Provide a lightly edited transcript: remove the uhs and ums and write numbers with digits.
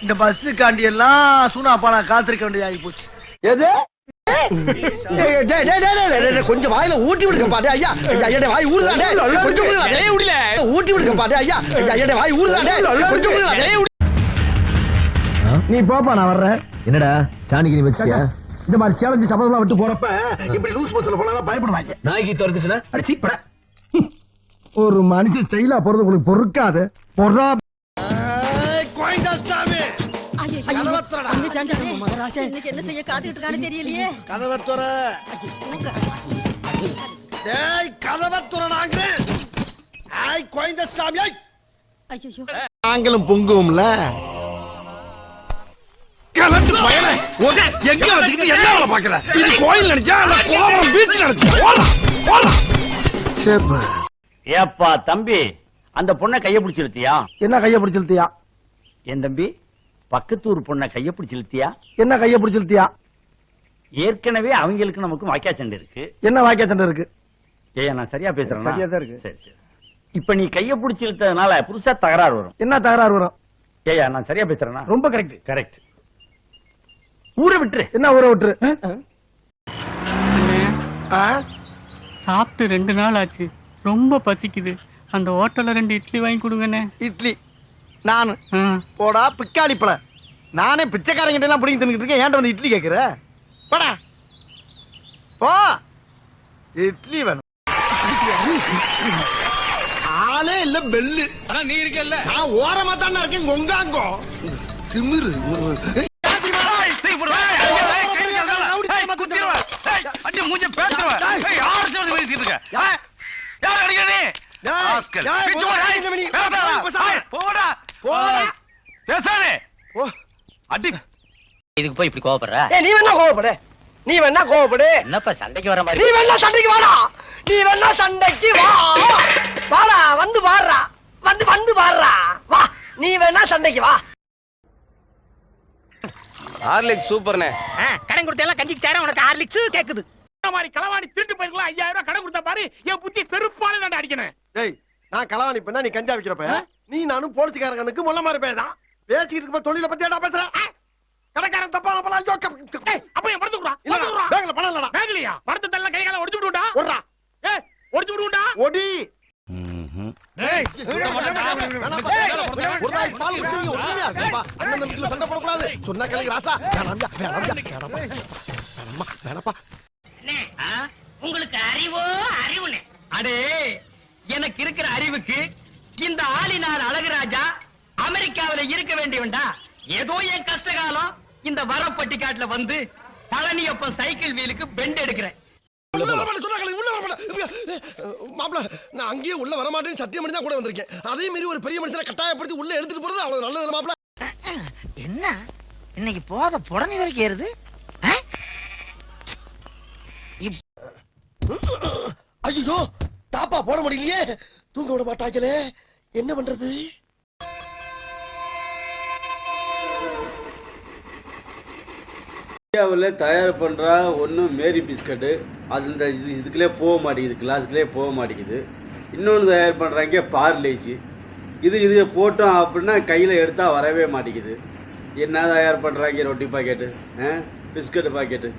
இந்த பஸ்ஸுக்காண்டி எல்லாம் சூனாப்பா நான் காத்திருக்க வேண்டியதாகி போச்சு. எது கொஞ்சம் வாயில ஊட்டி விடுங்க பாட்டு ஐயா. வாய் ஊறுதானே கொஞ்சம் ஊட்டி விடுங்க பாட்டு ஐயா. வாய் ஊறுதானே கொஞ்சம். நீ போப்பா, நான் வர்றேன். என்னடா சாணிக்கு நீ வச்சியா? இந்த மாதிரி சேலஞ்சு சபதம்லாம் விட்டு போறப்ப இப்படி லூஸ் பஸ்ல போனா பயப்படுவாங்க. நாய்க்கு துரத்துச்சுன்னா அடிச்சு பட. ஒரு மனுஷன் ஸ்டைலா போறது உங்களுக்கு பொறுக்காது. பொறா என்ன செய்ய காத்துக்கிட்டு இருக்கானு தெரியலையே. கதவத்துற நாங்களும் பொங்குவோம்ல. கலந்து பயல எங்க வச்சுக்கிட்டு என்ன வேலை பாக்குற? இது கோயில் நினைச்சா கோவம் பீச் நினைச்சு. ஏப்பா தம்பி, அந்த பொண்ணை கைய பிடிச்சு இழுத்தியா? என்ன கைய பிடிச்சு இழுத்தியா? என் தம்பி, பக்கத்தூர் பொண்ணை கைய பிடிச்சு இழுத்தியா? என்ன கைய பிடிச்சு இழுத்தியா? ஏற்கனவே அவங்களுக்கு நமக்கு வாக்கியா சண்டை இருக்கு. என்ன வாக்கியா சண்டை இருக்கு? ஏயா நான் சரியா பேசுறேன்? சரியா தான் இருக்கு. சரி சரி. இப்ப நீ கைய பிடிச்சு இழுத்ததுனால புதுசா தகராறு வரும். என்ன தகராறு வரும்? ஏயா நான் சரியா பேசுறேன்னா? ரொம்ப கரெக்ட். கரெக்ட். ஊரை விட்டுரு. என்ன ஊரை விட்டுரு? சாப்பிட்டு 2 நாள் ஆச்சு, ரொம்ப பசிக்குது. அந்த ஹோட்டல்ல 2 இட்லி வாங்கி கொடுங்கண்ணே. இட்லி? நானு போடா பிக்காளி பழ. நானே பிச்சைக்காரங்கிட்ட எல்லாம் பிடிங்கி தின்னுட்டு இருக்கேன். ஏன்ட்ட வந்து இட்லி கேட்கிற? போடா போ. இட்லி வேணும். ஆளே இல்ல பெல்லு. நீ இருக்கல்ல, நான் ஓரமா தானே இருக்கேன். கொங்காங்கோ திமிரு. இதுக்கு போய் இப்படி கோவப்படுற? நீ வேணா கோவப்படு. நீ வேணா கோவப்படு. என்னப்பா சண்டைக்கு வர மாதிரி? நீ வேணா சண்டைக்கு வாடா. நீ வேணா சண்டைக்கு வா. வாடா, வந்து பாடுறா. வந்து பாடுறா. வா, நீ வேணா சண்டைக்கு வா. ஹார்லிக்ஸ் சூப்பர்னே. கடன் கொடுத்த எல்லாம் கஞ்சிக்கு சேர உனக்கு ஹார்லிக்ஸ் கேக்குது. மாதிரி களவாணி திருட்டு போயிருக்கலாம். 5000 ரூபாய் கடன் கொடுத்த பாரு, என் புத்தி செருப்பால நான் அடிக்கணும். டேய், நான் களவாணி பண்ணா நீ கஞ்சா விக்கிறப்ப நீ நானும் போலீஸ்காரனுக்கு முள்ள மாதிரி பேதான் பேசிக்கிட்டு இருக்க. தொழில பத்தி என்ன பேசுற? கடைக்காரன் தப்பா பணம் ஜோக்க. அப்ப என் பணத்தை குடுறா. இல்ல பேங்க்ல பணம் இல்லடா. பேங்க்லயா? பணத்தை தள்ள கை கால ஒடிச்சு விடுடா. ஓடுடா. ஒடிச்சு விடுடா. ஒடி. டேய், ஒரு நாய் பால் குடிச்சீங்க ஒண்ணுமே இருக்கா? அண்ணன் தம்பிக்குள்ள சண்டை போட கூடாது. சொன்னா கேளுங்க ராசா. வேணாம்ப்பா. உங்களுக்கு அறிவோ அறிவுனே. அடே, எனக்கு இருக்கிற அறிவுக்கு இந்த ஆளினார் அழகுராஜா அமெரிக்காவில இருக்க வேண்டியவன்டா. ஏதோ என் கஷ்டகாலம் இந்த வரப்பட்டிக்காட்டுல வந்து பழனியப்பன் சைக்கிள் வீலுக்கு பெண்ட் எடுக்கிறேன். மாப்பிள, நான் அங்கேயே உள்ள வரமாட்டேன்னு சத்தியம் பண்ணி தான் கூட வந்திருக்கேன். அதே மாதிரி ஒரு பெரிய மனுஷனை கட்டாயப்படுத்தி உள்ள எடுத்துட்டு போறது அவ்வளவு நல்லது மாப்பிள. என்ன இன்னைக்கு போத புடனி வரைக்கும் ஏறுது? ஐயோ, தாப்பா போட முடியலையே. தூங்க விட மாட்டாங்களே, என்ன பண்றது? இந்தியாவில் தயார் பண்ணுறா ஒன்றும் மேரி பிஸ்கட்டு, அது இந்த இதுக்குள்ளே போக மாட்டேங்குது, கிளாஸுக்குள்ளே போக மாட்டேங்குது. இன்னொன்று தயார் பண்ணுறாங்க பார்லேஜி. இது போட்டோம் அப்படின்னா கையில் எடுத்தால் வரவே மாட்டேங்குது. என்ன தயார் பண்ணுறாங்க? ரொட்டி பாக்கெட்டு, பிஸ்கட்டு பாக்கெட்டு.